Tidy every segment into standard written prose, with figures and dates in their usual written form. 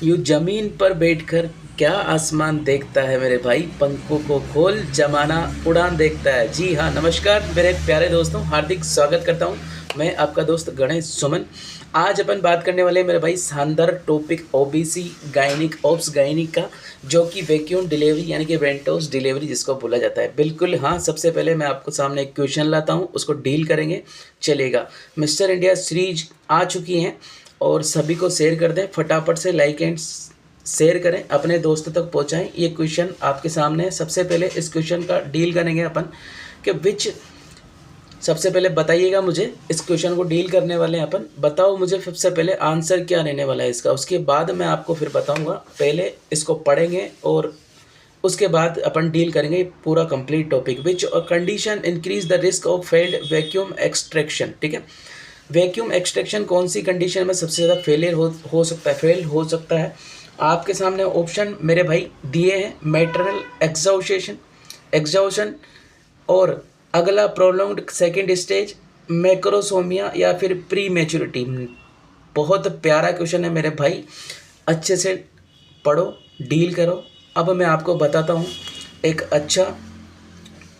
यूँ ज़मीन पर बैठकर क्या आसमान देखता है मेरे भाई, पंखों को खोल जमाना उड़ान देखता है। जी हाँ, नमस्कार मेरे प्यारे दोस्तों, हार्दिक स्वागत करता हूँ। मैं आपका दोस्त गणेश सुमन। आज अपन बात करने वाले हैं मेरे भाई शानदार topic OBC gynaec obs gynaec का, जो कि वैक्यूम डिलीवरी यानी कि वेंटोस डिलीवरी जिसको बोला जाता है। बिल्कुल हाँ, सबसे पहले मैं आपको सामने एक क्वेश्चन लाता हूँ, उसको डील करेंगे। चलेगा। मिस्टर इंडिया सीरीज आ चुकी हैं और सभी को शेयर कर दें, फटाफट से लाइक एंड शेयर करें, अपने दोस्तों तक पहुंचाएं। ये क्वेश्चन आपके सामने है। सबसे पहले इस क्वेश्चन का डील करेंगे अपन कि विच, सबसे पहले बताइएगा मुझे, इस क्वेश्चन को डील करने वाले हैं अपन। बताओ मुझे सबसे पहले आंसर क्या रहने वाला है इसका, उसके बाद मैं आपको फिर बताऊंगा। पहले इसको पढ़ेंगे और उसके बाद अपन डील करेंगे पूरा complete topic. Which condition increase the risk of failed vacuum extraction. ठीक है, वैक्यूम एक्सट्रैक्शन कौन सी कंडीशन में सबसे ज़्यादा फेलियर हो सकता है, फेल हो सकता है। आपके सामने ऑप्शन मेरे भाई दिए हैं। मैटरनल एग्जॉशन और अगला प्रोलॉन्ग्ड सेकेंड स्टेज, मैक्रोसोमिया या फिर प्री मैच्योरिटी। बहुत प्यारा क्वेश्चन है मेरे भाई, अच्छे से पढ़ो, डील करो। अब मैं आपको बताता हूँ एक अच्छा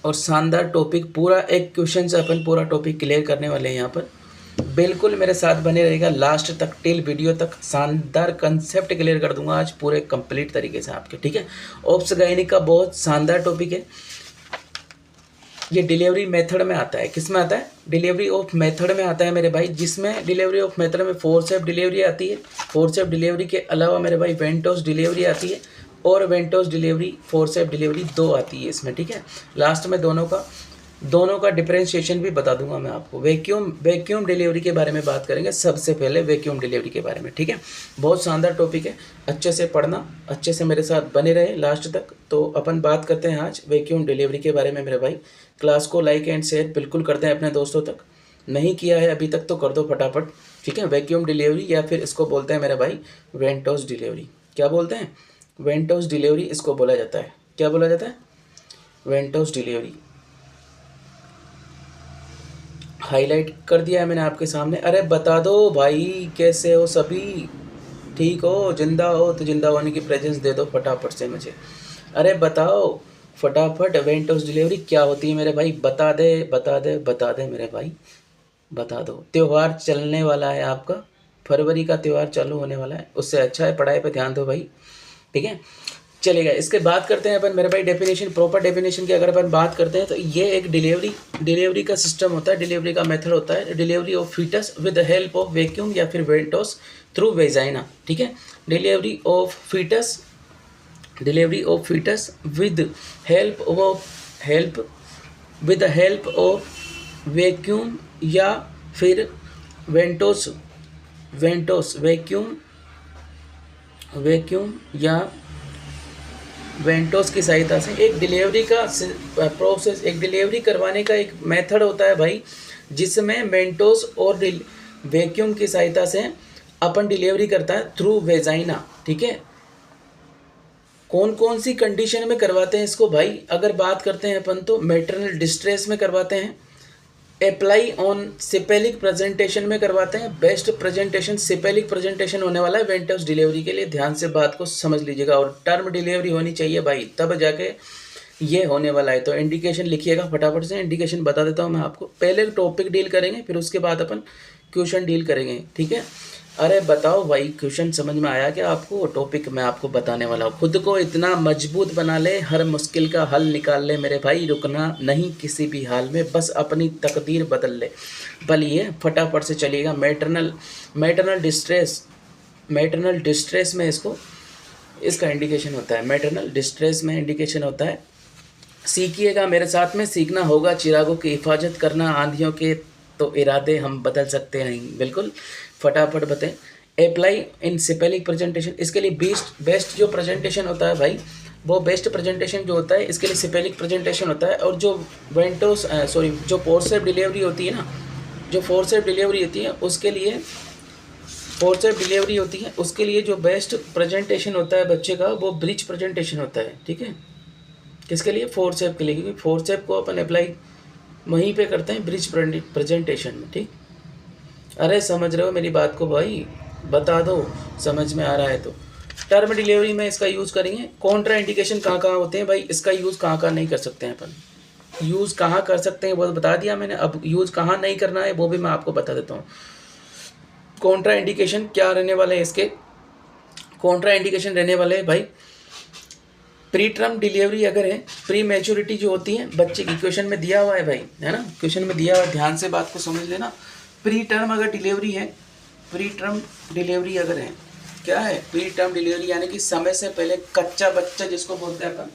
और शानदार टॉपिक। पूरा एक क्वेश्चन से अपन पूरा टॉपिक क्लियर करने वाले हैं यहाँ पर। बिल्कुल मेरे साथ बने रहेगा लास्ट तक, टिल वीडियो तक। शानदार कंसेप्ट क्लियर कर दूंगा आज पूरे कंप्लीट तरीके से आपके। ठीक है, ओब्स गायनिक का बहुत शानदार टॉपिक है। ये डिलीवरी मेथड में आता है। किस में आता है? डिलीवरी ऑफ मेथड में आता है मेरे भाई, जिसमें डिलीवरी ऑफ मेथड में फोरसेप डिलीवरी आती है। फोरसेप डिलीवरी के अलावा मेरे भाई वेंटोस डिलीवरी आती है और वेंटोस डिलीवरी, फोरसेप डिलीवरी दो आती है इसमें। ठीक है, लास्ट में दोनों का डिफरेंशिएशन भी बता दूंगा मैं आपको। वैक्यूम डिलीवरी के बारे में बात करेंगे सबसे पहले, वैक्यूम डिलीवरी के बारे में। ठीक है, बहुत शानदार टॉपिक है, अच्छे से पढ़ना, अच्छे से मेरे साथ बने रहे लास्ट तक। तो अपन बात करते हैं आज वैक्यूम डिलीवरी के बारे में मेरे भाई। क्लास को लाइक एंड शेयर बिल्कुल करते हैं अपने दोस्तों तक, नहीं किया है अभी तक तो कर दो फटाफट। ठीक है, वैक्यूम डिलीवरी या फिर इसको बोलते हैं मेरे भाई वेंटोस डिलीवरी। क्या बोलते हैं? वेंटोस डिलीवरी इसको बोला जाता है। क्या बोला जाता है? वेंटोस डिलीवरी। हाईलाइट कर दिया है मैंने आपके सामने। अरे बता दो भाई, कैसे हो सभी? ठीक हो, जिंदा हो तो जिंदा होने की प्रेजेंस दे दो फटाफट से मुझे। अरे बताओ फटाफट, वेंटोस डिलीवरी क्या होती है मेरे भाई? बता दे बता दे बता दे मेरे भाई, बता दो। त्यौहार चलने वाला है आपका, फरवरी का त्यौहार चालू होने वाला है, उससे अच्छा है पढ़ाई पे ध्यान दो भाई। ठीक है, चलेगा। इसके बात करते हैं अपन मेरे भाई डेफिनेशन, प्रॉपर डेफिनेशन की अगर अपन बात करते हैं तो ये एक डिलीवरी का सिस्टम होता है, डिलीवरी का मेथड होता है। Delivery of foetus with the help of vacuum या फिर वेंटोस थ्रू वेजाइना। ठीक है, delivery of foetus with help of vacuum या फिर वेंटोस वैक्यूम या वेंटोस की सहायता से एक डिलीवरी का प्रोसेस, एक डिलीवरी करवाने का एक मेथड होता है भाई, जिसमें वेंटोस और वैक्यूम की सहायता से अपन डिलीवरी करता है थ्रू वेजाइना। ठीक है, कौन कौन सी कंडीशन में करवाते हैं इसको भाई? अगर बात करते हैं अपन तो मैटरनल डिस्ट्रेस में करवाते हैं, अप्लाई ऑन सिपेलिक प्रेजेंटेशन में करवाते हैं। बेस्ट प्रेजेंटेशन सिपेलिक प्रेजेंटेशन होने वाला है वेंटोस डिलीवरी के लिए, ध्यान से बात को समझ लीजिएगा। और टर्म डिलीवरी होनी चाहिए भाई, तब जाके ये होने वाला है। तो इंडिकेशन लिखिएगा फटाफट से, इंडिकेशन बता देता हूँ मैं आपको। पहले टॉपिक डील करेंगे, फिर उसके बाद अपन क्वेश्चन डील करेंगे। ठीक है, अरे बताओ भाई, क्वेश्चन समझ में आया क्या आपको? टॉपिक मैं आपको बताने वाला हूँ। खुद को इतना मजबूत बना ले, हर मुश्किल का हल निकाल ले मेरे भाई, रुकना नहीं किसी भी हाल में, बस अपनी तकदीर बदल ले। बलिए फटाफट से चलिएगा। मैटरनल डिस्ट्रेस में इसका इंडिकेशन होता है। मैटरनल डिस्ट्रेस में इंडिकेशन होता है। सीखिएगा मेरे साथ में, सीखना होगा। चिरागों की हिफाजत करना, आंधियों के तो इरादे हम बदल सकते नहीं। बिल्कुल फटाफट बताएं। अप्लाई इन सिपेलिक प्रेजेंटेशन, इसके लिए बेस्ट जो प्रेजेंटेशन होता है भाई, वो बेस्ट प्रेजेंटेशन जो होता है इसके लिए सिपेलिक प्रेजेंटेशन होता है। और जो जो फोरसेप डिलीवरी होती है ना, जो फोरसेप डिलीवरी होती है उसके लिए जो बेस्ट प्रेजेंटेशन होता है बच्चे का, वो ब्रिज प्रेजेंटेशन होता है। ठीक है, किसके लिए? फोरसेप के लिए, क्योंकि फोरसेप को अपन अप्लाई वहीं पे करते हैं ब्रिज प्रेजेंटेशन में। ठीक, अरे समझ रहे हो मेरी बात को भाई? बता दो समझ में आ रहा है तो। टर्म डिलीवरी में इसका यूज़ करेंगे। कॉन्ट्रा इंडिकेशन कहाँ कहाँ होते हैं भाई, इसका यूज़ कहाँ कहाँ नहीं कर सकते हैं अपन, यूज़ कहाँ कर सकते हैं वो तो बता दिया मैंने, अब यूज़ कहाँ नहीं करना है वो भी मैं आपको बता देता हूँ। कॉन्ट्रा इंडिकेशन क्या रहने वाले हैं इसके, कॉन्ट्रा इंडिकेशन रहने वाले हैं भाई, प्री टर्म डिलीवरी अगर है, प्री मैच्योरिटी जो होती है बच्चे की, क्वेश्चन में दिया हुआ है भाई, है ना, क्वेश्चन में दिया हुआ है, ध्यान से बात को समझ लेना। प्री टर्म अगर डिलीवरी है, प्री टर्म डिलीवरी अगर है, क्या है प्री टर्म डिलीवरी, यानी कि समय से पहले कच्चा बच्चा जिसको बोलते हैं अपन,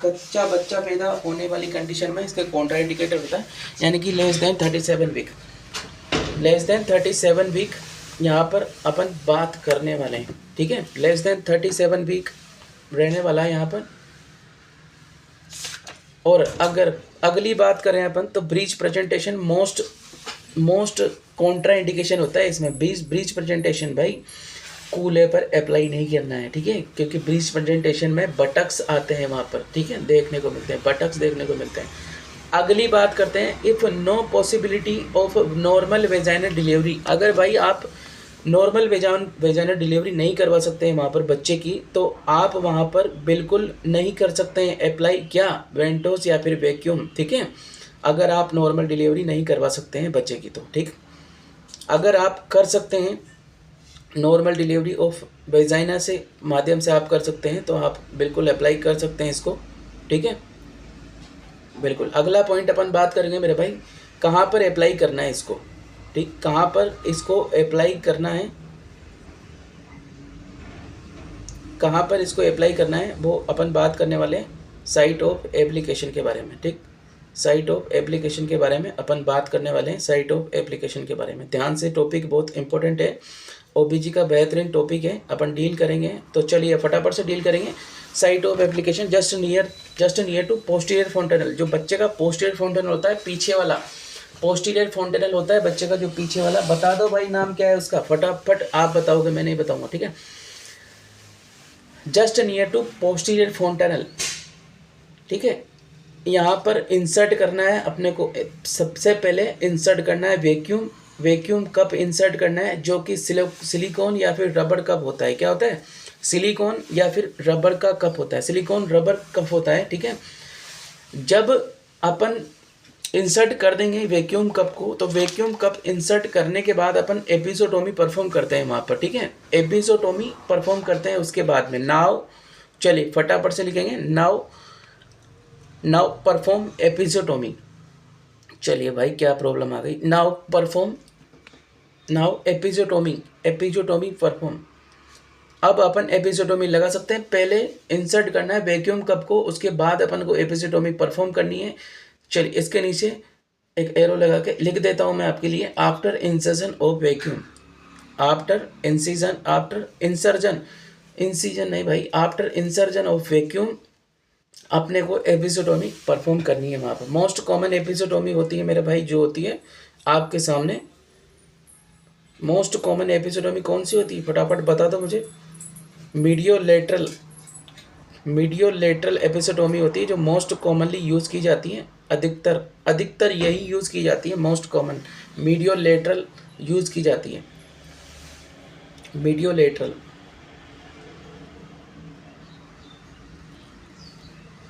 कच्चा बच्चा पैदा होने वाली कंडीशन में इसके कॉन्ट्रा इंडिकेटर होता है, यानी कि less than 37 week, less than 37 week यहाँ पर अपन बात करने वाले हैं, ठीक है, लेस देन 37 वीक रहने वाला है यहाँ पर। और अगर अगली बात करें अपन तो breech presentation most Contra indication होता है इसमें। ब्रीच प्रेजेंटेशन भाई कूल्हे पर अप्लाई नहीं करना है, ठीक है, क्योंकि ब्रीच प्रेजेंटेशन में बटक्स आते हैं वहाँ पर, ठीक है, देखने को मिलते हैं, बटक्स देखने को मिलते हैं। अगली बात करते हैं, if no possibility of normal vaginal delivery, अगर भाई आप नॉर्मल वेजाइनल डिलीवरी नहीं करवा सकते हैं वहाँ पर बच्चे की, तो आप वहाँ पर बिल्कुल नहीं कर सकते हैं अप्लाई क्या, वेंटोस या फिर वैक्यूम, ठीक है, अगर आप नॉर्मल डिलीवरी नहीं करवा सकते हैं बच्चे की तो, ठीक। अगर आप कर सकते हैं नॉर्मल डिलीवरी ऑफ वेजाइना से माध्यम से आप कर सकते हैं तो आप बिल्कुल अप्लाई कर सकते हैं इसको, ठीक है, बिल्कुल। अगला पॉइंट अपन बात करेंगे मेरे भाई, कहाँ पर अप्लाई करना है इसको, ठीक, कहाँ पर इसको अप्लाई करना है, कहाँ पर इसको अप्लाई करना है वो अपन बात करने वाले हैं साइट ऑफ एप्लीकेशन के बारे में, ठीक, साइट ऑफ एप्लीकेशन के बारे में अपन बात करने वाले हैं, साइट ऑफ एप्लीकेशन के बारे में। ध्यान से, टॉपिक बहुत इंपॉर्टेंट है, ओबीजी का बेहतरीन टॉपिक है, अपन डील करेंगे, तो चलिए फटाफट से डील करेंगे। Site of application just near to posterior fontanelle, जो बच्चे का पोस्टीरियर फोंटेनल होता है, पीछे वाला पोस्टीरियर फोंटेनल होता है बच्चे का जो पीछे वाला, बता दो भाई नाम क्या है उसका, फटाफट आप बताओगे, मैं नहीं बताऊंगा, ठीक है, जस्ट नियर टू पोस्टीरियर फोंटेनल, ठीक है। यहाँ पर इंसर्ट करना है अपने को, सबसे पहले इंसर्ट करना है वैक्यूम कप इंसर्ट करना है, जो कि सिलिकॉन या फिर रबर कप होता है, क्या होता है, सिलिकॉन या फिर रबर का कप होता है, सिलिकॉन रबर कप होता है, ठीक है। जब अपन इंसर्ट कर देंगे वैक्यूम कप को, तो वैक्यूम कप इंसर्ट करने के बाद अपन एपिसोटोमी परफॉर्म करते हैं वहाँ पर, ठीक है, एपिसोटोमी परफॉर्म करते हैं उसके बाद में। नाउ चलिए फटाफट से लिखेंगे, नाउ परफॉर्म एपिसोटोमी, चलिए भाई क्या प्रॉब्लम आ गई, नाउ एपिसोटोमी परफॉर्म। अब अपन एपिसोटोमी लगा सकते हैं, पहले इंसर्ट करना है वैक्यूम कप को, उसके बाद अपन को एपिसोटोमी परफॉर्म करनी है। चलिए इसके नीचे एक एरो लगा के लिख देता हूँ मैं आपके लिए, after insertion of vacuum, after incision नहीं भाई, आफ्टर इंसर्जन ऑफ वैक्यूम अपने को एपिसोटोमी परफॉर्म करनी है वहाँ पर। मोस्ट कॉमन एपिसोटोमी होती है मेरे भाई, जो होती है आपके सामने, मोस्ट कॉमन एपिसोटोमी कौन सी होती है फटाफट बता दो मुझे, मीडियोलेटरल एपिसोटोमी होती है, जो मोस्ट कॉमनली यूज़ की जाती है, अधिकतर यही यूज़ की जाती है, मोस्ट कॉमन मीडियोलेटरल यूज़ की जाती है,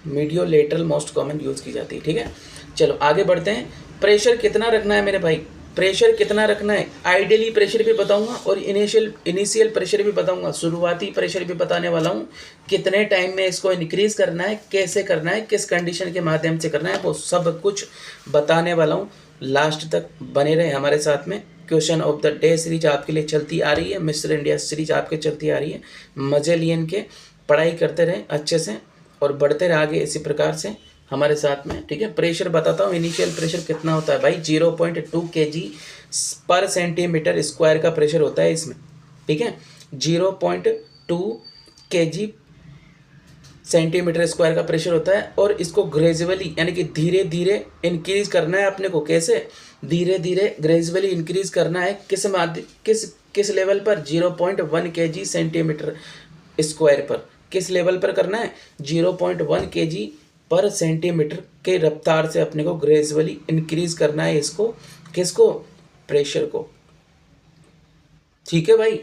मीडियोलेटरल मोस्ट कॉमन यूज़ की जाती है, ठीक है। चलो आगे बढ़ते हैं। प्रेशर कितना रखना है मेरे भाई, प्रेशर कितना रखना है, आइडियली प्रेशर भी बताऊंगा और इनिशियल प्रेशर भी बताऊंगा, शुरुआती प्रेशर भी बताने वाला हूं, कितने टाइम में इसको इंक्रीज करना है, कैसे करना है, किस कंडीशन के माध्यम से करना है, वो सब कुछ बताने वाला हूं। लास्ट तक बने रहे हमारे साथ में। Question of the day series आपके लिए चलती आ रही है, मिस्टर इंडिया सीरीज आपके चलती आ रही है, मजे लिए इनके, पढ़ाई करते रहे अच्छे से और बढ़ते रहे आगे इसी प्रकार से हमारे साथ में, ठीक है। प्रेशर बताता हूँ, इनिशियल प्रेशर कितना होता है भाई, 0.2 kg पर सेंटीमीटर स्क्वायर का प्रेशर होता है इसमें, ठीक है, 0.2 kg सेंटीमीटर स्क्वायर का प्रेशर होता है। और इसको ग्रेजुअली यानी कि धीरे धीरे इंक्रीज करना है अपने को, कैसे, धीरे धीरे ग्रेजुअली इंक्रीज करना है, किस लेवल पर, 0.1 kg सेंटीमीटर स्क्वायर पर, किस लेवल पर करना है, 0.1 kg पर सेंटीमीटर के रफ्तार से अपने को ग्रेजुअली इंक्रीज करना है इसको, किसको, प्रेशर को, ठीक है भाई।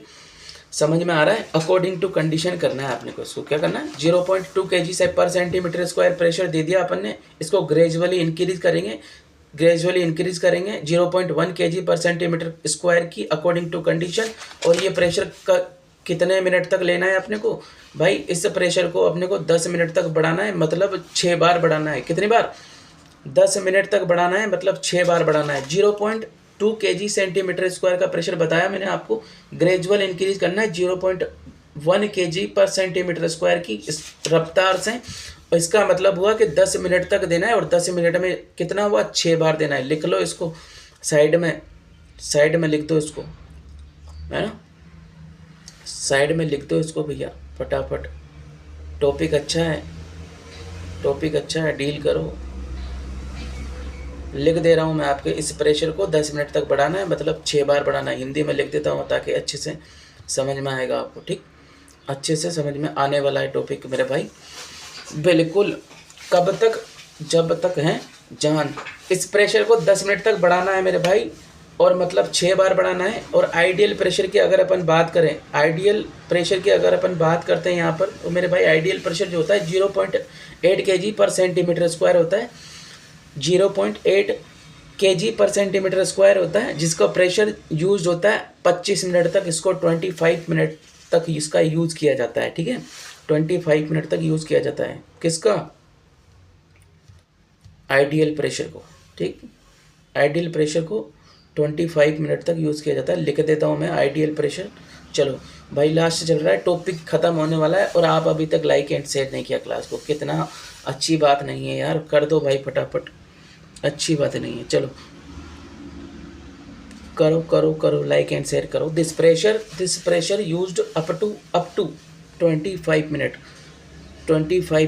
समझ में आ रहा है? अकॉर्डिंग टू कंडीशन करना है आपने को। इसको क्या करना है, 0.2 kg से पर सेंटीमीटर स्क्वायर प्रेशर दे दिया अपन ने, इसको ग्रेजुअली इंक्रीज करेंगे, 0.1 kg पर सेंटीमीटर स्क्वायर की अकॉर्डिंग टू कंडीशन। और ये प्रेशर का कितने मिनट तक लेना है अपने को भाई? इस प्रेशर को अपने को 10 मिनट तक बढ़ाना है, मतलब 6 बार बढ़ाना है। कितनी बार? 10 मिनट तक बढ़ाना है, मतलब 6 बार बढ़ाना है। 0.2 kg सेंटीमीटर स्क्वायर का प्रेशर बताया मैंने आपको, ग्रेजुअल इंक्रीज करना है 0.1 kg पर सेंटीमीटर स्क्वायर की इस रफ्तार से। इसका मतलब हुआ कि 10 मिनट तक देना है, और 10 मिनट में कितना हुआ? 6 बार देना है। लिख लो इसको साइड में लिख दो इसको, है ना, साइड में लिख दो इसको भैया फटाफट। टॉपिक अच्छा है, डील करो। लिख दे रहा हूँ मैं आपके, इस प्रेशर को 10 मिनट तक बढ़ाना है, मतलब 6 बार बढ़ाना है। हिंदी में लिख देता हूँ ताकि अच्छे से समझ में आएगा आपको, ठीक? अच्छे से समझ में आने वाला है टॉपिक मेरे भाई, बिल्कुल। कब तक? जब तक है जान। इस प्रेशर को 10 मिनट तक बढ़ाना है मेरे भाई, और मतलब 6 बार बढ़ाना है। और आइडियल प्रेशर की अगर अपन बात करें, यहाँ पर, तो मेरे भाई आइडियल प्रेशर जो होता है 0.8 kg पर सेंटीमीटर स्क्वायर होता है। 0.8 kg पर सेंटीमीटर स्क्वायर होता है, जिसका प्रेशर यूज होता है 25 मिनट तक। इसको 25 मिनट तक इसका यूज़ किया जाता है, ठीक है? 25 मिनट तक यूज़ किया जाता है। किसका? आइडियल प्रेशर को, ठीक? आइडियल प्रेशर को 25 मिनट तक यूज़ किया जाता है। लिख देता हूँ मैं आइडियल प्रेशर। चलो भाई, लास्ट चल रहा है, टॉपिक ख़त्म होने वाला है, और आप अभी तक लाइक एंड शेयर नहीं किया क्लास को। कितना अच्छी बात नहीं है यार, कर दो भाई फटाफट, अच्छी बात नहीं है। चलो करो करो करो, लाइक एंड शेयर करो। This pressure used up to 25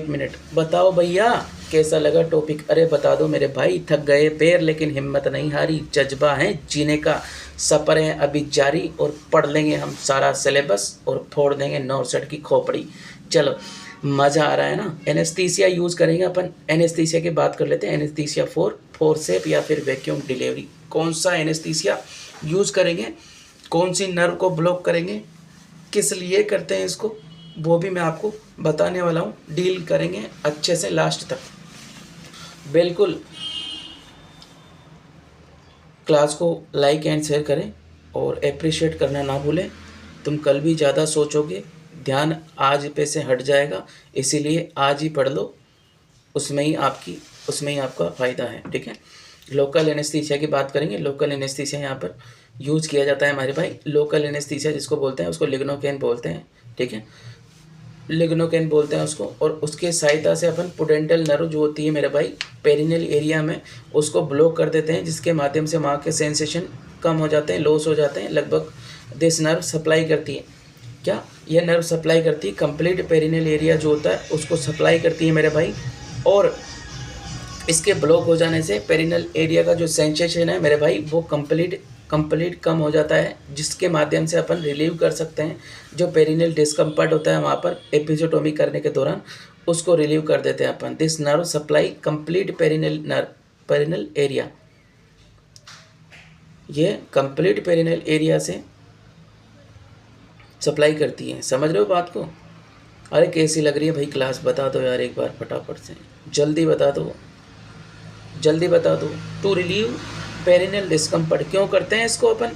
minute. बताओ भैया कैसा लगा टॉपिक? अरे बता दो मेरे भाई। थक गए पैर लेकिन हिम्मत नहीं हारी, जज्बा है जीने का, सफ़र है अभी जारी, और पढ़ लेंगे हम सारा सिलेबस, और फोड़ देंगे 9 की खोपड़ी। चलो मज़ा आ रहा है ना? एनेस्थीसिया यूज़ करेंगे अपन। एनेस्थीसिया की बात कर लेते हैं। एनेस्थीसिया फोरसेप या फिर वैक्यूम डिलीवरी। कौन सा एनेस्थीसिया यूज़ करेंगे, कौन सी नर्व को ब्लॉक करेंगे, किस लिए करते हैं इसको, वो भी मैं आपको बताने वाला हूँ। डील करेंगे अच्छे से लास्ट तक, बिल्कुल। क्लास को लाइक एंड शेयर करें, और अप्रिशिएट करना ना भूलें। तुम कल भी ज़्यादा सोचोगे, ध्यान आज पे से हट जाएगा, इसीलिए आज ही पढ़ लो, उसमें ही आपका फ़ायदा है, ठीक है? लोकल एनेस्थीसिया की बात करेंगे। लोकल एनेस्थीसिया यहाँ पर यूज़ किया जाता है हमारे भाई। लोकल एनेस्थीसिया जिसको बोलते हैं, उसको लिग्नोकेन बोलते हैं, ठीक है? लिग्नोकेन बोलते हैं उसको। और उसके सहायता से अपन पुडेंटल नर्व जो होती है मेरे भाई पेरिनेल एरिया में, उसको ब्लॉक कर देते हैं, जिसके माध्यम से वहाँ के सेंसेशन कम हो जाते हैं, लॉस हो जाते हैं। लगभग दिस नर्व सप्लाई करती है, क्या यह नर्व सप्लाई करती है कंप्लीट पेरिनेल एरिया जो होता है उसको सप्लाई करती है मेरे भाई। और इसके ब्लॉक हो जाने से पेरिनेल एरिया का जो सेंसेशन है मेरे भाई, वो कंप्लीट कम हो जाता है, जिसके माध्यम से अपन रिलीव कर सकते हैं। जो पेरिनेल डिस्कम्फर्ट होता है वहाँ पर एपिजोटोमी करने के दौरान, उसको रिलीव कर देते हैं अपन। This nerve supply complete perineal area, ये कंप्लीट पेरिनेल एरिया से सप्लाई करती है। समझ रहे हो बात को? अरे कैसी लग रही है भाई क्लास? बता दो यार एक बार फटाफट से, जल्दी बता दो। टू रिलीव पेरिनेल डिस्कम्फर्ट, क्यों करते हैं इसको अपन?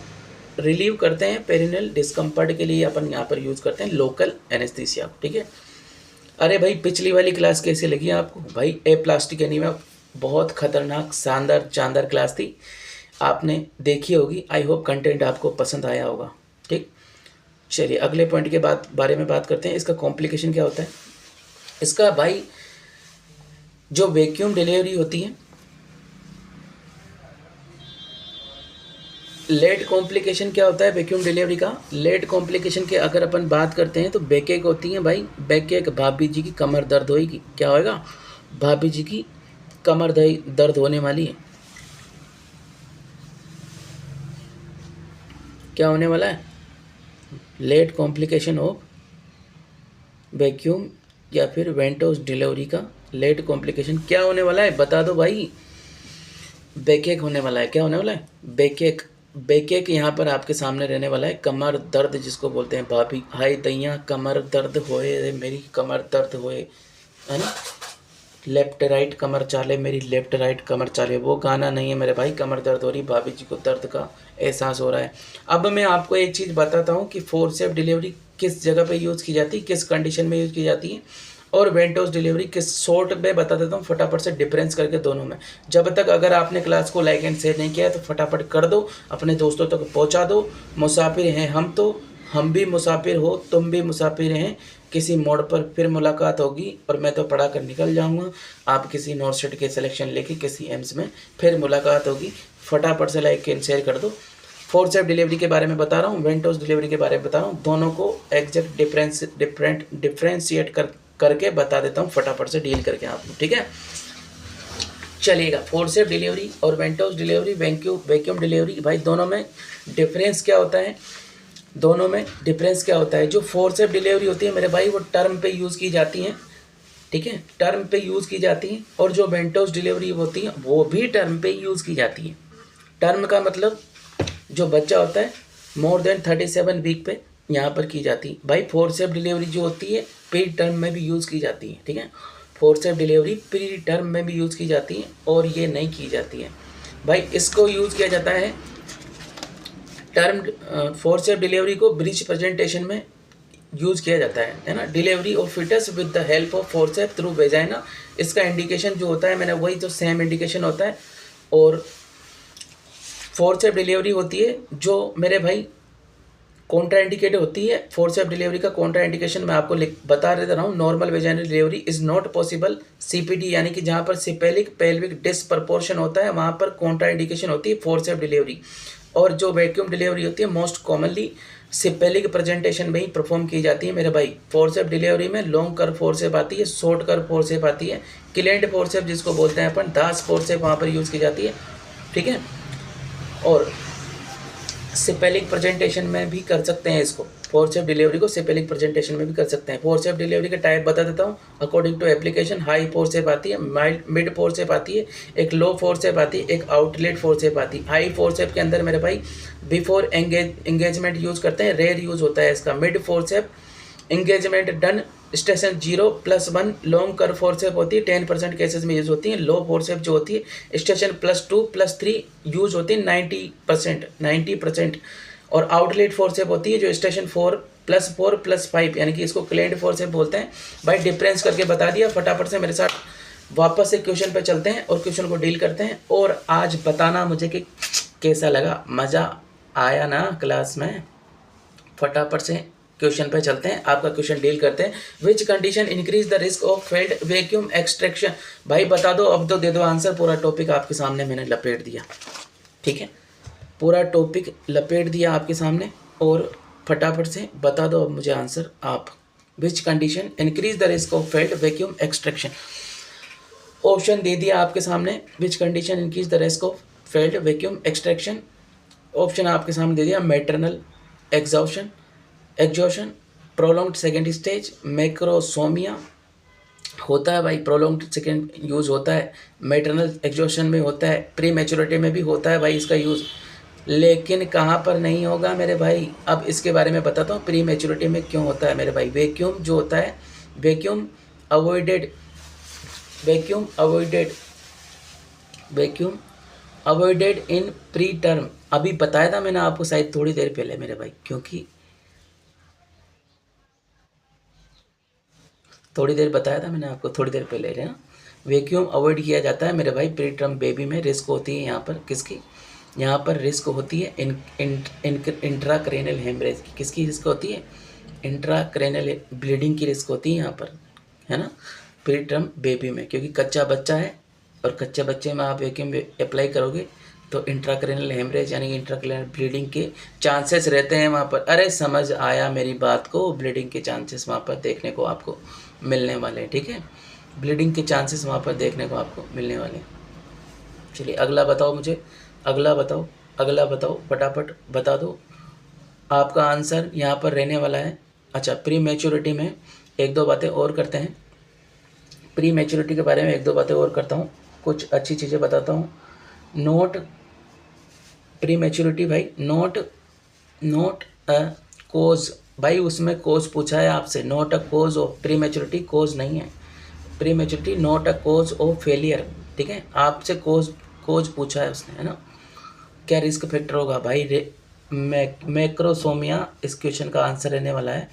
रिलीव करते हैं पेरिनेल डिस्कम्फर्ट के लिए अपन यहाँ पर यूज़ करते हैं लोकल एनेस्थीसिया, ठीक है? अरे भाई पिछली वाली क्लास कैसी लगी आपको भाई? एप्लास्टिक एनीमिया बहुत खतरनाक शानदार क्लास थी, आपने देखी होगी। आई होप कंटेंट आपको पसंद आया होगा, ठीक? चलिए अगले पॉइंट के बारे में बात करते हैं। इसका कॉम्प्लिकेशन क्या होता है? इसका भाई जो वैक्यूम डिलीवरी होती है, लेट कॉम्प्लिकेशन क्या होता है वैक्यूम डिलीवरी का? लेट कॉम्प्लिकेशन की अगर अपन बात करते हैं तो बैकएक होती है भाई। बैकएक, भाभी जी की कमर दर्द होगी। क्या होएगा? भाभी जी की कमर दर्द होने वाली है। क्या होने वाला है? लेट कॉम्प्लिकेशन ऑफ वैक्यूम या फिर वेंटोस डिलीवरी का लेट कॉम्प्लिकेशन क्या होने वाला है? बता दो भाई। बैकएक होने वाला है। क्या होने वाला है? बैकएक बैकएक यहाँ पर आपके सामने रहने वाला है, कमर दर्द जिसको बोलते हैं भाभी, हाय दैया कमर दर्द होए रे मेरी कमर दर्द होए, है ना। लेफ्ट राइट कमर चाले मेरी लेफ्ट राइट कमर चाले, वो गाना नहीं है मेरे भाई, कमर दर्द हो रही, भाभी जी को दर्द का एहसास हो रहा है। अब मैं आपको एक चीज़ बताता हूँ कि फोर्सेप डिलीवरी किस जगह पे यूज़ की जाती है, किस कंडीशन में यूज़ की जाती है, और वेंटोस डिलीवरी किस शॉर्ट में बता देता हूँ फटाफट से डिफरेंस करके दोनों में। जब तक अगर आपने क्लास को लाइक एंड शेयर नहीं किया है तो फटाफट कर दो, अपने दोस्तों तक पहुँचा दो। मुसाफिर हैं हम तो, हम भी मुसाफिर हो, तुम भी मुसाफिर हैं, किसी मोड़ पर फिर मुलाकात होगी और मैं तो पढ़ा कर निकल जाऊंगा, आप किसी नॉर्थ स्टेट के सिलेक्शन लेके किसी एम्स में फिर मुलाकात होगी। फटाफट से लाइक एंड शेयर कर दो। फोर्सेप डिलीवरी के बारे में बता रहा हूँ, वेंटोस डिलीवरी के बारे में बता रहा हूँ, दोनों को एग्जैक्ट डिफरेंशिएट करके बता देता हूँ, फटाफट से डील करके आपको, ठीक है। चलिएगा, फोर्सेप डिलीवरी और वेंटोस डिलीवरी, वैक्यूम डिलीवरी, भाई दोनों में डिफरेंस क्या होता है, दोनों में डिफरेंस क्या होता है। जो फोर्सेप डिलीवरी होती है मेरे भाई वो टर्म पे यूज़ की जाती हैं, ठीक है, टर्म पे यूज़ की जाती हैं, और जो वेंटोस डिलीवरी होती है वो भी टर्म पे यूज़ की जाती है। टर्म का मतलब जो बच्चा होता है मोर देन 37 वीक पे यहाँ पर की जाती है। भाई फोर्सेप डिलीवरी जो होती है प्री टर्म में भी यूज़ की जाती है, ठीक है, फोर्सेप डिलीवरी प्री टर्म में भी यूज़ की जाती है और ये नहीं की जाती है। भाई इसको यूज़ किया जाता है टर्म फोर्सेप डिलीवरी को ब्रिज प्रेजेंटेशन में यूज़ किया जाता है ना। Delivery of foetus with the help of forceps through vagina, इसका इंडिकेशन जो होता है मैंने वही जो सेम इंडिकेशन होता है। और फोर्सेप डिलीवरी होती है जो मेरे भाई कॉन्ट्रा इंडिकेट होती है। फोर्सेप डिलीवरी का कॉन्ट्रा इंडिकेशन मैं आपको बता रहा हूँ, normal vaginal delivery is not possible CPD, यानी कि जहाँ पर सिपेलिक पेल्विक डिस्प्रपोर्शन होता है वहाँ पर कॉन्ट्रा इंडिकेशन होती है फोर्सेप डिलीवरी। और जो वैक्यूम डिलीवरी होती है मोस्ट कॉमनली सिपेलिक प्रेजेंटेशन में ही परफॉर्म की जाती है मेरे भाई। फोर्सेप डिलीवरी में लॉन्ग कर्व फोर्सेप आती है, शॉर्ट कर्व फोर्सेप आती है, क्लेंट फोर्सेप जिसको बोलते हैं अपन, दास फोर्सेप वहाँ पर यूज़ की जाती है, ठीक है। और सिपेलिक प्रेजेंटेशन में भी कर सकते हैं इसको, फोर्सेप डिलीवरी को सिपेलिक प्रेजेंटेशन में भी कर सकते हैं। फोर्सेप डिलीवरी के टाइप बता देता हूँ according to application. High forceps आती है, माइल्ड मिड फोर्सेप आती है, एक लो फोर्सेप आती है, एक आउटलेट फोर्सेप आती है। हाई फोर्सेप के अंदर मेरे भाई बिफोर एंगेजमेंट यूज़ करते हैं, रेयर यूज़ होता है इसका। Mid forceps engagement done station 0+1, long curve forceps होती है 10% केसेस में यूज़ होती है। लो फोर्सेप जो होती है स्टेशन +2+3 यूज़ होती है 90%। और आउटलेट फोर्सेप होती है जो स्टेशन 4+4+5, यानी कि इसको क्लेंट फोर्सेप बोलते हैं। भाई डिफरेंस करके बता दिया, फटाफट से मेरे साथ वापस से क्वेश्चन पे चलते हैं और क्वेश्चन को डील करते हैं। और आज बताना मुझे कि कैसा लगा, मज़ा आया ना क्लास में। फटाफट से क्वेश्चन पे चलते हैं, आपका क्वेश्चन डील करते हैं। विच condition increase the risk of failed vacuum extraction, भाई बता दो, अब तो दे दो आंसर। पूरा टॉपिक आपके सामने मैंने लपेट दिया, ठीक है, पूरा टॉपिक लपेट दिया आपके सामने, और फटाफट से बता दो अब मुझे आंसर आप। Which condition increase the risk of failed vacuum extraction, option दे दिया आपके सामने। Which condition increase the risk of failed vacuum extraction, option आपके सामने दे दिया। Maternal exhaustion, prolonged second stage, macrosomia होता है भाई, प्रोलॉन्ग्ड सेकेंड यूज़ होता है, मैटरनल एग्जॉशन में होता है, प्री मैच्योरिटी में भी होता है भाई इसका यूज़, लेकिन कहाँ पर नहीं होगा मेरे भाई। अब इसके बारे में बताता हूँ प्री मैच्योरिटी में क्यों होता है मेरे भाई। वैक्यूम जो होता है, vacuum avoided in pre term, अभी बताया था मैंने आपको शायद थोड़ी देर पहले मेरे भाई, क्योंकि थोड़ी देर बताया था मैंने आपको थोड़ी देर पहले, है ना। वैक्यूम अवॉइड किया जाता है मेरे भाई प्री टर्म बेबी में। रिस्क होती है यहाँ पर किसकी, यहाँ पर रिस्क होती है इंट्राक्रेनल हेमरेज की। किसकी रिस्क होती है, इंट्राक्रेनल ब्लीडिंग की रिस्क होती है यहाँ पर, है ना, प्री टर्म बेबी में, क्योंकि कच्चा बच्चा है और कच्चे बच्चे में आप वैक्यूम अप्लाई करोगे तो इंट्राक्रेनल हेमरेज यानी कि इंट्राक्रेनल ब्लीडिंग के चांसेस रहते हैं वहाँ पर। अरे समझ आया मेरी बात को, ब्लीडिंग के चांसेस वहाँ पर देखने को आपको मिलने वाले हैं, ठीक है, ब्लीडिंग के चांसेस वहाँ पर देखने को आपको मिलने वाले हैं। चलिए अगला बताओ मुझे, अगला बताओ फटाफट बता दो। आपका आंसर यहाँ पर रहने वाला है, अच्छा प्री मैच्योरिटी में एक दो बातें और करते हैं, प्री मैच्योरिटी के बारे में एक दो बातें और करता हूँ, कुछ अच्छी चीज़ें बताता हूँ। नोट प्री मैच्योरिटी भाई नॉट अ कोज, भाई उसमें कोज पूछा है आपसे, not a cause of prematurity, cause नहीं है prematurity, not a cause of failure, ठीक है। आपसे कोज पूछा है उसने, है ना। क्या रिस्क फैक्टर होगा भाई, मैक्रोसोमिया इस क्वेश्चन का आंसर रहने वाला है।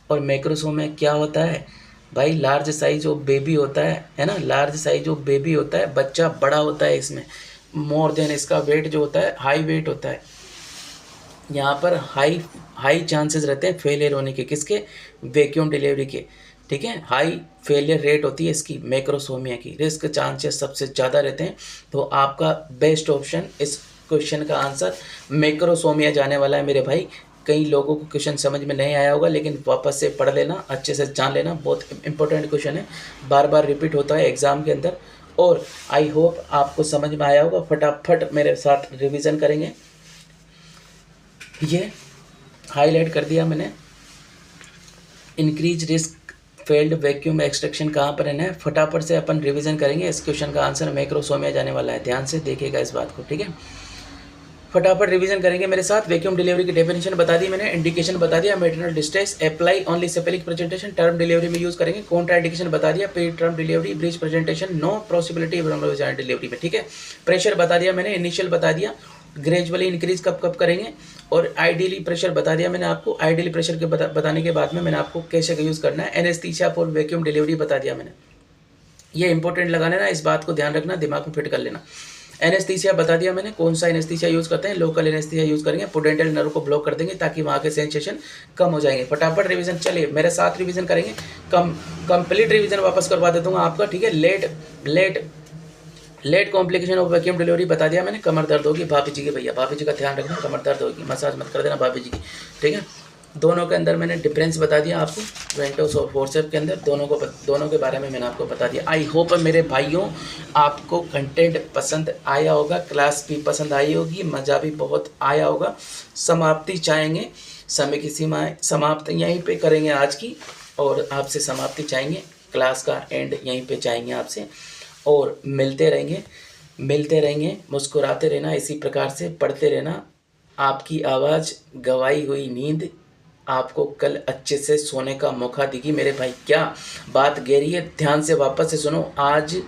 और मैक्रोसोमिया क्या होता है भाई, लार्ज साइज ऑफ बेबी होता है ना, लार्ज साइज ऑफ बेबी होता है, बच्चा बड़ा होता है इसमें, मोर देन इसका वेट जो होता है हाई वेट होता है। यहाँ पर हाई चांसेस रहते हैं फेलियर होने के, किसके, वैक्यूम डिलीवरी के, ठीक है। हाई फेलियर रेट होती है इसकी मैक्रोसोमिया की, रिस्क चांसेस सबसे ज़्यादा रहते हैं। तो आपका बेस्ट ऑप्शन इस क्वेश्चन का आंसर मैक्रोसोमिया जाने वाला है मेरे भाई। कई लोगों को क्वेश्चन समझ में नहीं आया होगा, लेकिन वापस से पढ़ लेना, अच्छे से जान लेना, बहुत इंपॉर्टेंट क्वेश्चन है, बार बार रिपीट होता है एग्ज़ाम के अंदर। और आई होप आपको समझ में आया होगा। फटाफट मेरे साथ रिवीजन करेंगे। ये हाईलाइट कर दिया मैंने, increase risk failed vacuum extraction कहाँ पर है, फटाफट से अपन रिवीजन करेंगे। इस क्वेश्चन का आंसर मैक्रोसोमिया जाने वाला है, ध्यान से देखिएगा इस बात को, ठीक है। फटाफट रिवीजन करेंगे मेरे साथ। वैक्यूम डिलीवरी की डेफिनेशन बता दी मैंने, इंडिकेशन बता दिया, maternal distress apply only cephalic presentation term delivery में यूज करेंगे, कॉन्ट्रा इंडिकेशन बता दिया, preterm delivery, breech presentation, no possibility delivery में, ठीक है। प्रेशर बता दिया मैंने, इनिशियल बता दिया, ग्रेजुअली इंक्रीज कब कब करेंगे, और आइडियली प्रेशर बता दिया मैंने आपको। आइडियली प्रेशर के बताने के बाद में मैंने आपको कैसे यूज़ करना है। एनेस्थीसिया फॉर वैक्यूम डिलीवरी बता दिया मैंने, ये इंपॉर्टेंट लगाना ना, इस बात को ध्यान रखना, दिमाग में फिट कर लेना। एनेस्थीसिया बता दिया मैंने, कौन सा एनेस्थीसिया यूज़ करते हैं, लोकल एनेस्थीसिया यूज़ करेंगे, पोडेंटल नर्व को ब्लॉक कर देंगे ताकि वहाँ के सेंसेशन कम हो जाएंगे। फटाफट रिवीजन, चलिए मेरे साथ रिवीजन करेंगे, कंप्लीट रिवीजन वापस करवा देता हूँ आपका, ठीक है। Late complication of vacuum delivery बता दिया मैंने, कमर दर्द होगी भाभी जी की, भैया भाभी जी का ध्यान रखना, कमर दर्द होगी, मसाज मत कर देना भाभी जी की, ठीक है। दोनों के अंदर मैंने डिफरेंस बता दिया आपको, वेंटोस और फोर्सेप के अंदर दोनों के बारे में मैंने आपको बता दिया। आई होप मेरे भाइयों आपको कंटेंट पसंद आया होगा, क्लास भी पसंद आई होगी, मज़ा भी बहुत आया होगा। समाप्ति चाहेंगे, समय की सीमाएँ समाप्त यहीं पे करेंगे आज की, और आपसे समाप्ति चाहेंगे, क्लास का एंड यहीं पे चाहेंगे आपसे, और मिलते रहेंगे, मुस्कुराते रहना, इसी प्रकार से पढ़ते रहना। आपकी आवाज़, गवाई हुई नींद आपको कल अच्छे से सोने का मौका देगी मेरे भाई। क्या बात गहरी है, ध्यान से वापस से सुनो। आज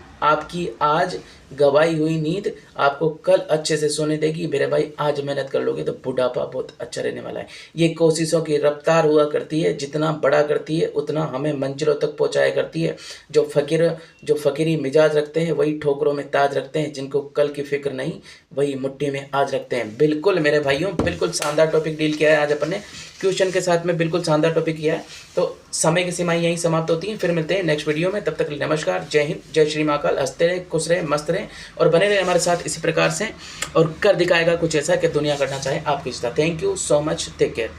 गवाई हुई नींद आपको कल अच्छे से सोने देगी मेरे भाई। आज मेहनत कर लोगे तो बुढ़ापा बहुत अच्छा रहने वाला है। ये कोशिशों की रफ्तार हुआ करती है, जितना बड़ा करती है उतना हमें मंजिलों तक पहुंचाया करती है। जो फकीरी मिजाज रखते हैं वही ठोकरों में ताज रखते हैं, जिनको कल की फिक्र नहीं वही मुट्ठी में आज रखते हैं। बिल्कुल मेरे भाइयों, बिल्कुल शानदार टॉपिक डील किया है आज अपन ने, क्वेश्चन के साथ में बिल्कुल शानदार टॉपिक किया है। तो समय की सीमाएं यहीं समाप्त होती हैं, फिर मिलते हैं नेक्स्ट वीडियो में। तब तक के लिए नमस्कार, जय हिंद, जय श्री महाकाल। हंसते रहे, खुश रहे, मस्त रहे, और बने रहे हमारे साथ इसी प्रकार से, और कर दिखाएगा कुछ ऐसा कि दुनिया करना चाहे आपकी इच्छा। Thank you so much, take care.